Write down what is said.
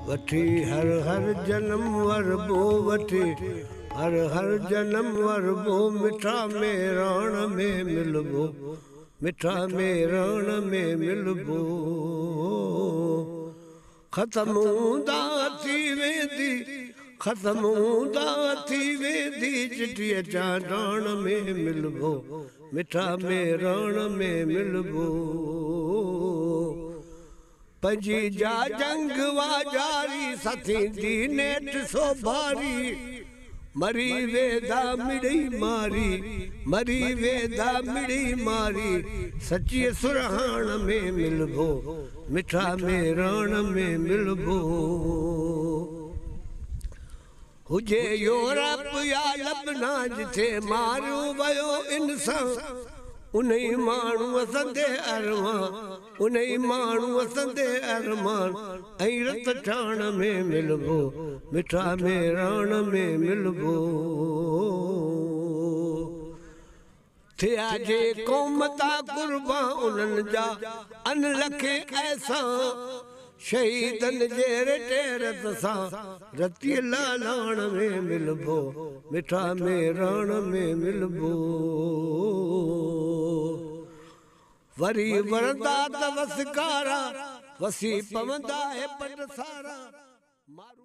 वठी हर हर जन्म वरबो वठी हर हर जन्म वरबो मिठा में रण में मिलबो मिठा में रण में मिलबो खत्म हूंदा थी वेंदी खत्म हूंदा थी वेंदी चिठी अचां रण में मिलबो मिठा में रण में मिलबो पंजी जा जंग वाजारी सथी दी नेट सो भारी मरी वेदा मिड़ी मारी मरी वेदा मिड़ी मारी सच्ची सुरहान में मिलबो मिठा में रण में मिलबो हुजे यूरोप या लबनान जिथे मारियो वयो इंसान उन्हीं माण्हू असंदे अरमान उन्हीं माण्हू असंदे अरमान ऐं रत ठाण में मिलबो मिठा में रण में मिलबो थिया जे क़ौम ता कुर्बान उन्हनि जा अन लखे ऐसा शहीदन जे टेरत सां रती लालाण में मिलबो मिठा में रण में मिलबो वरी वरदा त वसकारा वसी पवंदा है पट सारा मारू